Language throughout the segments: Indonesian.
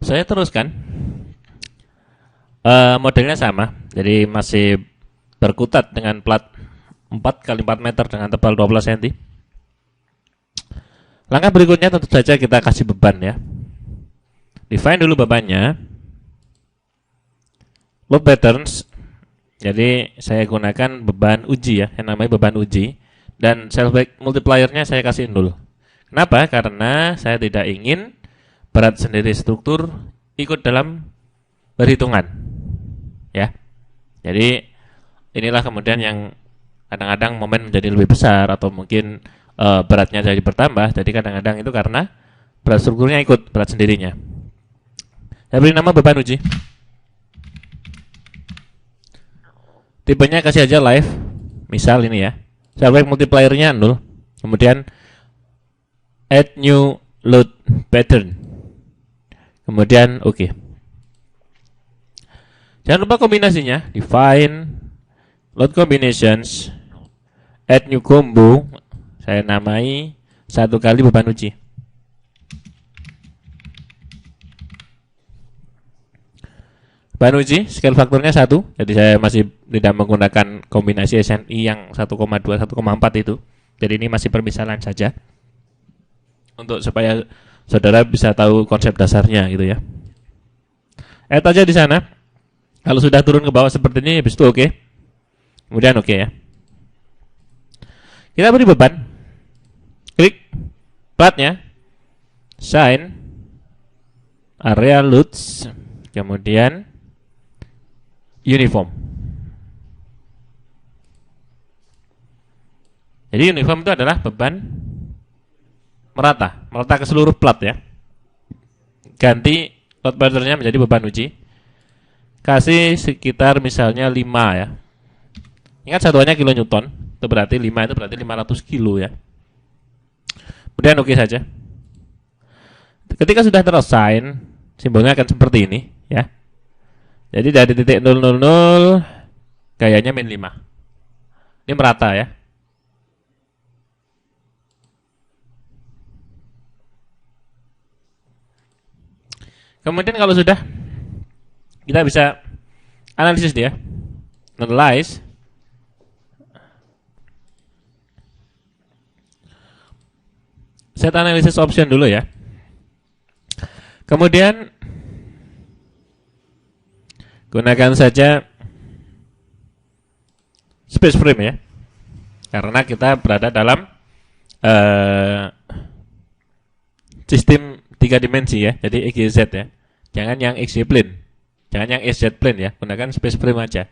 Saya teruskan. Modelnya sama, jadi masih berkutat dengan plat 4 kali 4 meter dengan tebal 12 cm. Langkah berikutnya tentu saja kita kasih beban ya. Define dulu bebannya. Load patterns. Jadi saya gunakan beban uji ya, yang namanya beban uji. Dan self weight multipliernya saya kasih 0. Kenapa? Karena saya tidak ingin berat sendiri struktur ikut dalam perhitungan. Ya. Jadi inilah kemudian yang kadang-kadang momen menjadi lebih besar atau mungkin beratnya jadi bertambah. Jadi kadang-kadang itu karena berat strukturnya ikut berat sendirinya. Saya beri nama beban uji. Tipenya kasih aja live. Misal ini ya. Self weight multipliernya 0. Kemudian add new load pattern. Kemudian oke. Jangan lupa kombinasinya. Define load combinations, add new combo. Saya namai 1 kali beban uji. Beban uji scale faktornya 1. Jadi saya masih tidak menggunakan kombinasi SNI yang 1,2 1,4 itu. Jadi ini masih permisalan saja. Untuk supaya saudara bisa tahu konsep dasarnya gitu ya. Add aja di sana. Kalau sudah turun ke bawah seperti ini, habis itu oke. Kemudian oke ya. Kita beri beban. Klik platnya. Sign. Area loads. Kemudian uniform. Jadi uniform itu adalah beban merata ke seluruh plat ya. Ganti load patternnya menjadi beban uji. Kasih sekitar misalnya 5 ya. Ingat satuannya kilonewton. Itu berarti 5 itu berarti 500 kilo ya. Kemudian oke saja. Ketika sudah terassign, simbolnya akan seperti ini ya. Jadi dari titik 000 gayanya min 5. Ini merata ya. Kemudian kalau sudah, kita bisa analisis dia. Analyze. Set analysis option dulu ya. Kemudian gunakan saja space frame ya. Karena kita berada dalam sistem 3 dimensi ya. Jadi XYZ ya. Jangan yang XY plane. Jangan yang SZ plane ya. Gunakan space frame aja.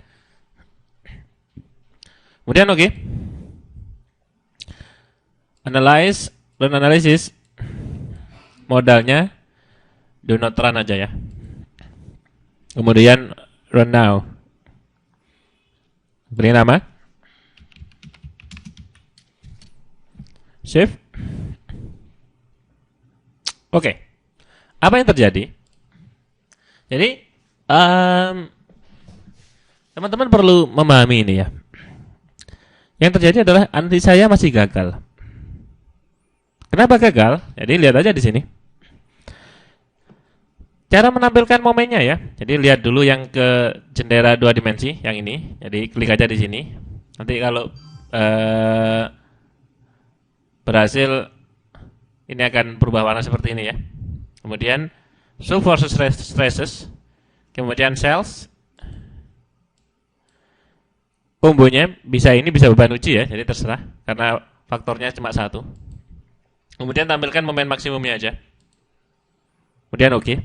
Kemudian oke. Analyze, run analysis. Modalnya do not run aja ya. Kemudian run now. Beri nama. Save. Oke. Apa yang terjadi? Jadi teman-teman perlu memahami ini ya. Yang terjadi adalah analisis saya masih gagal. Kenapa gagal? Jadi lihat aja di sini. Cara menampilkan momennya ya. Jadi lihat dulu yang ke jendela 2 dimensi yang ini. Jadi klik aja di sini. Nanti kalau berhasil ini akan berubah warna seperti ini ya. Kemudian show forces stresses. Kemudian cells. Kombonya bisa ini bisa beban uji ya. Jadi terserah karena faktornya cuma 1. Kemudian tampilkan momen maksimumnya aja. Kemudian oke.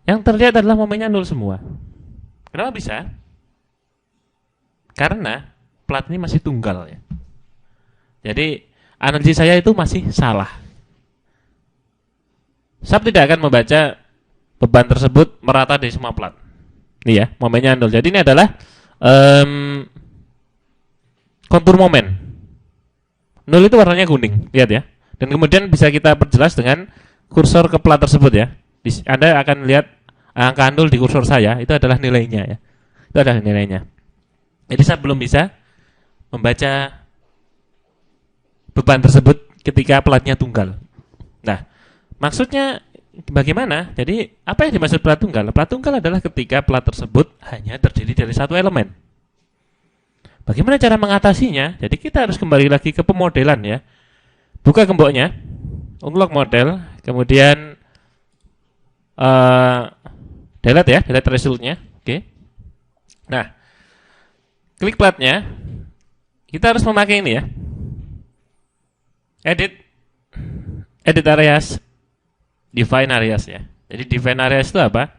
Yang terlihat adalah momennya 0 semua. Kenapa bisa? Karena plat ini masih tunggal ya. Jadi analisis saya itu masih salah. SAP tidak akan membaca beban tersebut merata di semua plat. Ini ya, momennya 0. Jadi ini adalah kontur momen. 0 itu warnanya kuning, lihat ya. Dan kemudian bisa kita perjelas dengan kursor ke plat tersebut ya. Anda akan lihat angka 0 di kursor saya, itu adalah nilainya ya. Itu adalah nilainya. Jadi saya belum bisa membaca beban tersebut ketika platnya tunggal. Nah, maksudnya bagaimana? Jadi apa yang dimaksud plat tunggal? Plat tunggal adalah ketika plat tersebut hanya terdiri dari satu elemen. Bagaimana cara mengatasinya? Jadi kita harus kembali lagi ke pemodelan ya. Buka gemboknya, unlock model, kemudian delete ya, delete resultnya. Oke. Nah, klik platnya. Kita harus memakai ini ya. Edit areas, define areas ya. Jadi define areas itu apa?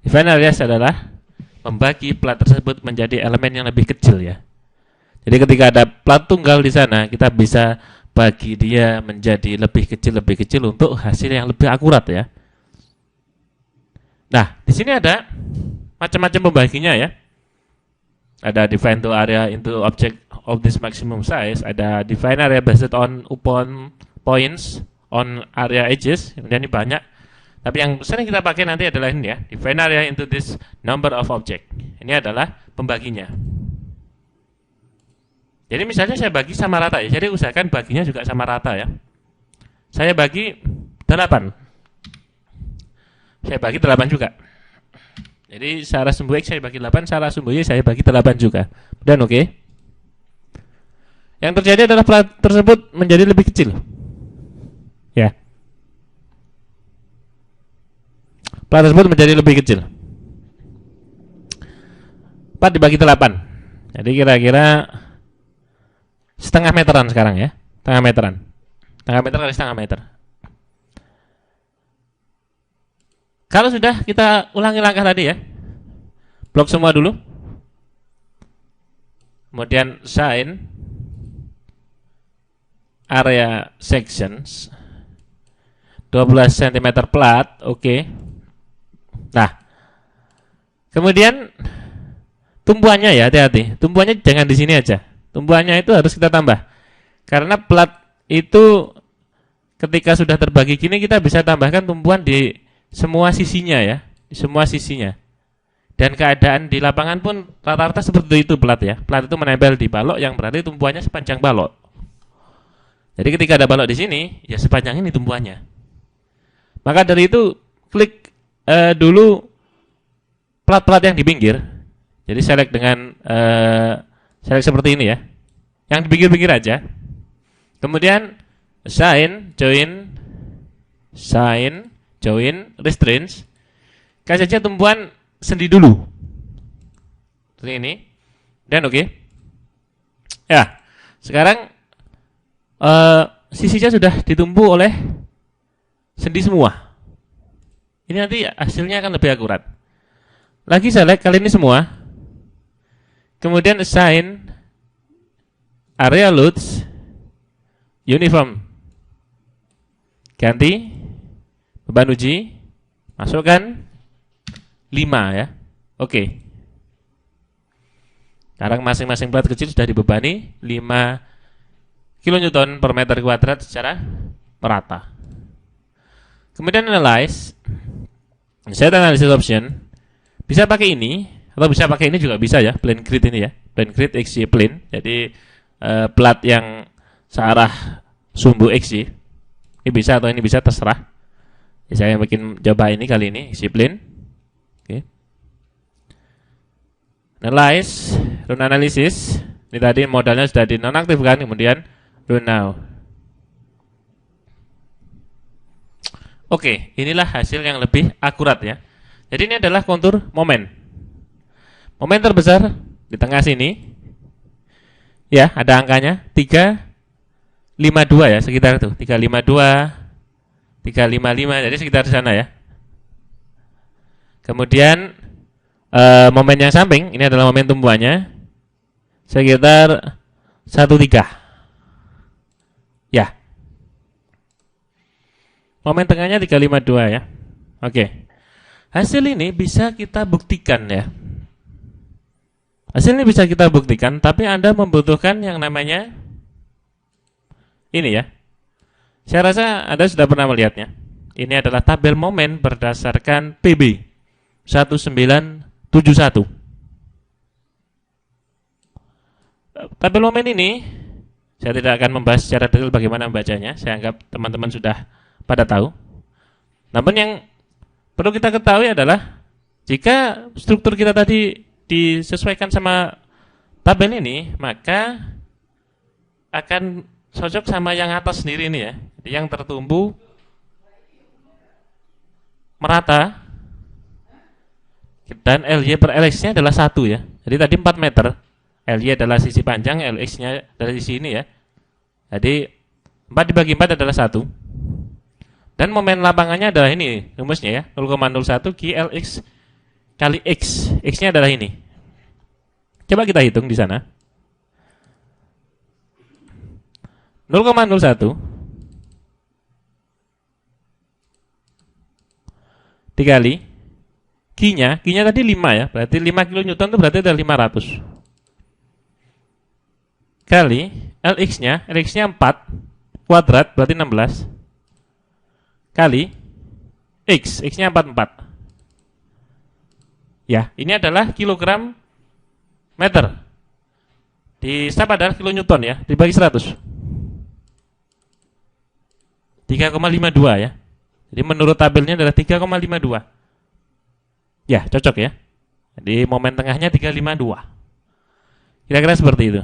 Define areas adalah membagi plat tersebut menjadi elemen yang lebih kecil ya. Jadi ketika ada plat tunggal di sana, kita bisa bagi dia menjadi lebih kecil untuk hasil yang lebih akurat ya. Nah, di sini ada macam-macam pembaginya ya. Ada define to area into object of this maximum size, ada define area based on upon points on area edges, kemudian ini banyak. Tapi yang sering kita pakai nanti adalah ini ya, define area into this number of object. Ini adalah pembaginya. Jadi misalnya saya bagi sama rata ya, jadi usahakan baginya juga sama rata ya. Saya bagi 8. Saya bagi 8 juga. Jadi secara sumbu X saya bagi 8, secara sumbu Y saya bagi 8 juga. Dan oke. Yang terjadi adalah plat tersebut menjadi lebih kecil. Ya. Plat tersebut menjadi lebih kecil. 4 dibagi 8. Jadi kira-kira setengah meteran sekarang ya. Setengah meteran. Setengah meter kali setengah meter. Kalau sudah, kita ulangi langkah tadi ya. Blok semua dulu. Kemudian sign area sections 12 cm plat, oke. Nah, kemudian tumbuhannya ya, hati-hati. Tumbuhannya jangan di sini aja. Tumbuhannya itu harus kita tambah. Karena plat itu ketika sudah terbagi gini, kita bisa tambahkan tumbuhan di semua sisinya ya, di semua sisinya. Dan keadaan di lapangan pun rata-rata seperti itu plat ya. Plat itu menempel di balok yang berarti tumbuhannya sepanjang balok. Jadi ketika ada balok di sini, ya sepanjang ini tumbuhannya. Maka dari itu klik dulu plat-plat yang di pinggir. Jadi select dengan select seperti ini ya. Yang di pinggir-pinggir aja. Kemudian assign, join, restraints. Kasih saja tumbuhan sendi dulu. Seperti ini. Dan oke. Ya, sekarang sisinya sudah ditumpu oleh sendi semua. Ini nanti hasilnya akan lebih akurat. Lagi select kali ini semua. Kemudian assign area loads uniform. Ganti beban uji. Masukkan 5 ya. Oke. Sekarang masing-masing plat kecil sudah dibebani 5 kN per meter kuadrat secara merata. Kemudian analyze. Set analysis option. Bisa pakai ini atau bisa pakai ini juga bisa ya, plane grid ini ya. Plane grid XY plane. Jadi plat yang searah sumbu XY. Ini bisa atau ini bisa, terserah. Ya, saya bikin coba ini kali ini XY plane. Oke. Analyze, run analysis. Ini tadi modalnya sudah dinonaktifkan, kemudian run now. Oke, inilah hasil yang lebih akurat ya. Jadi ini adalah kontur momen. Momen terbesar di tengah sini. Ya, ada angkanya 352 ya, sekitar itu. 352, 355, jadi sekitar di sana ya. Kemudian momen yang samping, ini adalah momen tumbuhannya sekitar 13. Ya. Momen tengahnya 352 ya. Oke. Hasil ini bisa kita buktikan ya. Hasil ini bisa kita buktikan, tapi Anda membutuhkan yang namanya ini ya. Saya rasa Anda sudah pernah melihatnya. Ini adalah tabel momen berdasarkan PB 1971. Tabel momen ini saya tidak akan membahas secara detail bagaimana membacanya. Saya anggap teman-teman sudah pada tahu. Namun yang perlu kita ketahui adalah jika struktur kita tadi disesuaikan sama tabel ini, maka akan cocok sama yang atas sendiri ini ya. Jadi yang tertumbu merata dan LY per LX-nya adalah 1 ya. Jadi tadi 4 meter. LY adalah sisi panjang, LX-nya dari sisi ini ya. Jadi 4 dibagi 4 adalah 1. Dan momen lapangannya adalah ini rumusnya ya, 0,01 QLX kali X. X-nya adalah ini. Coba kita hitung di sana. 0,01 dikali Q-nya tadi 5 ya, berarti 5 kN itu berarti ada 500. Kali LX-nya 4 kuadrat berarti 16. Kali X-nya 44. Ya, ini adalah kilogram meter. Di step adalah kilonewton ya, dibagi 100. 3,52 ya. Jadi menurut tabelnya adalah 3,52. Ya, cocok ya. Jadi momen tengahnya 352. Kira-kira seperti itu.